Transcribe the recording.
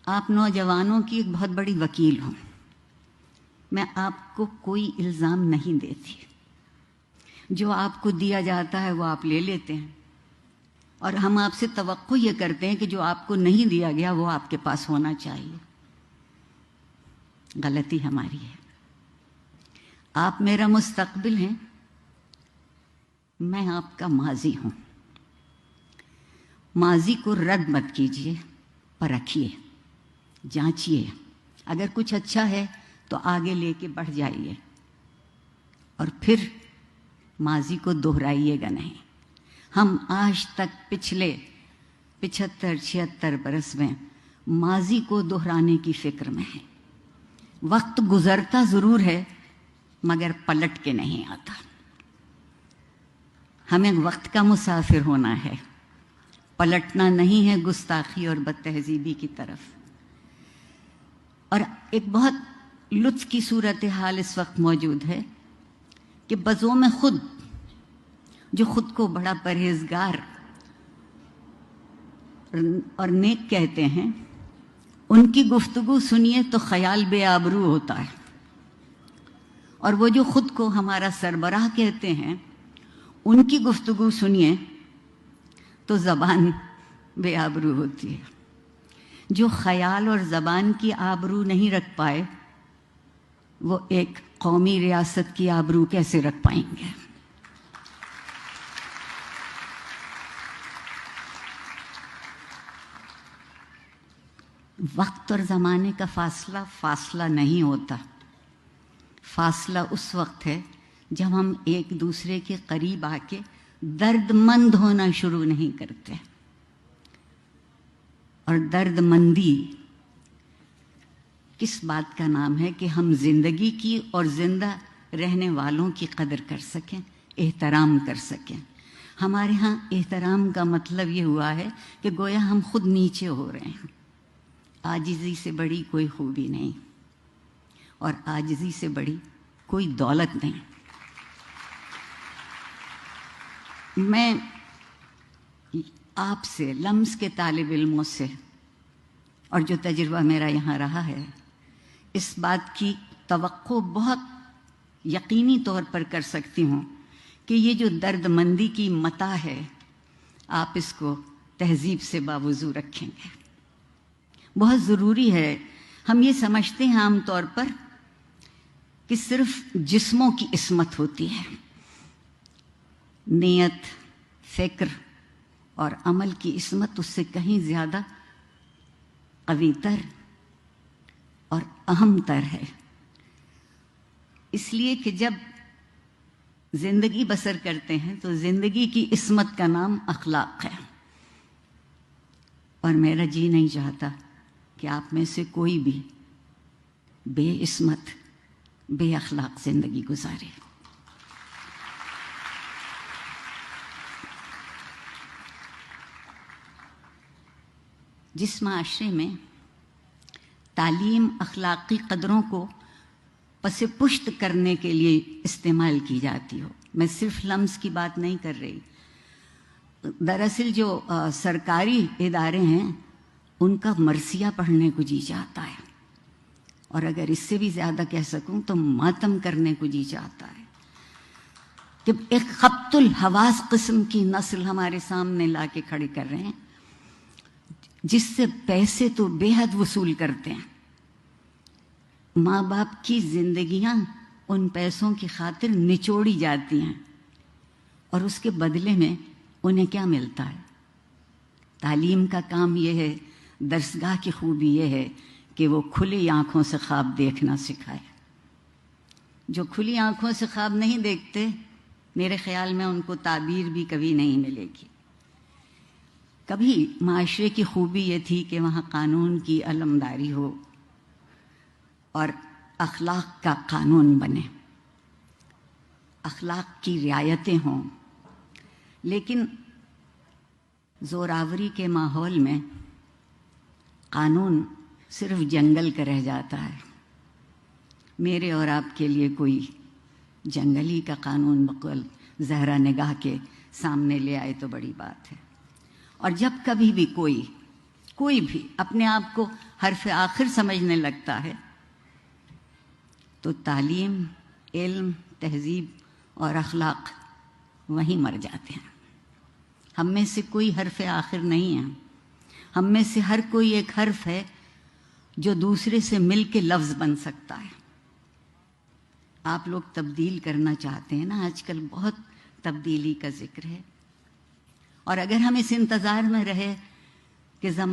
آپ نوجوانوں کی ایک بہت بڑی وکیل ہوں. میں آپ کو کوئی الزام نہیں دیتی. جو آپ کو دیا جاتا ہے وہ آپ لے لیتے ہیں، اور ہم آپ سے توقع یہ کرتے ہیں کہ جو آپ کو نہیں دیا گیا وہ آپ کے پاس ہونا چاہیے. غلطی ہماری ہے. آپ میرا مستقبل ہیں، میں آپ کا ماضی ہوں. ماضی کو رد مت کیجیے، پرکھیے، جانچیے. اگر کچھ اچھا ہے تو آگے لے کے بڑھ جائیے، اور پھر ماضی کو دہرائیے گا نہیں. ہم آج تک پچھلے 75-76 برس میں ماضی کو دہرانے کی فکر میں ہیں. وقت گزرتا ضرور ہے مگر پلٹ کے نہیں آتا. ہمیں وقت کا مسافر ہونا ہے، پلٹنا نہیں ہے گستاخی اور بدتہذیبی کی طرف. اور ایک بہت لطف کی صورتحال اس وقت موجود ہے کہ بزوم خود جو خود کو بڑا پرہیزگار اور نیک کہتے ہیں، ان کی گفتگو سنیے تو خیال بے آبرو ہوتا ہے، اور وہ جو خود کو ہمارا سربراہ کہتے ہیں ان کی گفتگو سنیے تو زبان بے آبرو ہوتی ہے. جو خیال اور زبان کی آبرو نہیں رکھ پائے وہ ایک قومی ریاست کی آبرو کیسے رکھ پائیں گے؟ وقت اور زمانے کا فاصلہ نہیں ہوتا. فاصلہ اس وقت ہے جب ہم ایک دوسرے کے قریب آ کے درد مند ہونا شروع نہیں کرتے. اور درد مندی کس بات کا نام ہے کہ ہم زندگی کی اور زندہ رہنے والوں کی قدر کر سکیں، احترام کر سکیں. ہمارے ہاں احترام کا مطلب یہ ہوا ہے کہ گویا ہم خود نیچے ہو رہے ہیں. عاجزی سے بڑی کوئی خوبی نہیں، اور عاجزی سے بڑی کوئی دولت نہیں. میں آپ سے، لمس کے طالب علموں سے، اور جو تجربہ میرا یہاں رہا ہے، اس بات کی توقع بہت یقینی طور پر کر سکتی ہوں کہ یہ جو درد مندی کی متاع ہے آپ اس کو تہذیب سے باوضو رکھیں گے. بہت ضروری ہے. ہم یہ سمجھتے ہیں عام طور پر کہ صرف جسموں کی عصمت ہوتی ہے، نیت، فکر اور عمل کی عصمت اس سے کہیں زیادہ قوی تر اور اہم تر ہے. اس لیے کہ جب زندگی بسر کرتے ہیں تو زندگی کی عصمت کا نام اخلاق ہے. اور میرا جی نہیں چاہتا کہ آپ میں سے کوئی بھی بے عصمت، بے اخلاق زندگی گزارے. جس معاشرے میں تعلیم اخلاقی قدروں کو پس پشت کرنے کے لیے استعمال کی جاتی ہو، میں صرف لمس کی بات نہیں کر رہی. دراصل جو سرکاری ادارے ہیں ان کا مرثیہ پڑھنے کو جی چاہتا ہے، اور اگر اس سے بھی زیادہ کہہ سکوں تو ماتم کرنے کو جی چاہتا ہے کہ ایک خبط الحواس قسم کی نسل ہمارے سامنے لا کے کھڑی کر رہے ہیں جس سے پیسے تو بے حد وصول کرتے ہیں. ماں باپ کی زندگیاں ان پیسوں کی خاطر نچوڑی جاتی ہیں، اور اس کے بدلے میں انہیں کیا ملتا ہے؟ تعلیم کا کام یہ ہے، درسگاہ کی خوبی یہ ہے کہ وہ کھلی آنکھوں سے خواب دیکھنا سکھائے. جو کھلی آنکھوں سے خواب نہیں دیکھتے، میرے خیال میں ان کو تعبیر بھی کبھی نہیں ملے گی. کبھی معاشرے کی خوبی یہ تھی کہ وہاں قانون کی علمداری ہو اور اخلاق کا قانون بنے، اخلاق کی رعایتیں ہوں. لیکن زوراوری کے ماحول میں قانون صرف جنگل کا رہ جاتا ہے. میرے اور آپ کے لیے کوئی جنگلی کا قانون بقول زہرا نگاہ کے سامنے لے آئے تو بڑی بات ہے. اور جب کبھی بھی کوئی بھی اپنے آپ کو حرف آخر سمجھنے لگتا ہے تو تعلیم، علم، تہذیب اور اخلاق وہیں مر جاتے ہیں۔ ہم میں سے کوئی حرف آخر نہیں ہے، ہم میں سے ہر کوئی ایک حرف ہے جو دوسرے سے مل کے لفظ بن سکتا ہے۔ آپ لوگ تبدیل کرنا چاہتے ہیں نا، آج کل بہت تبدیلی کا ذکر ہے، اور اگر ہم اس انتظار میں رہے کہ زمانہ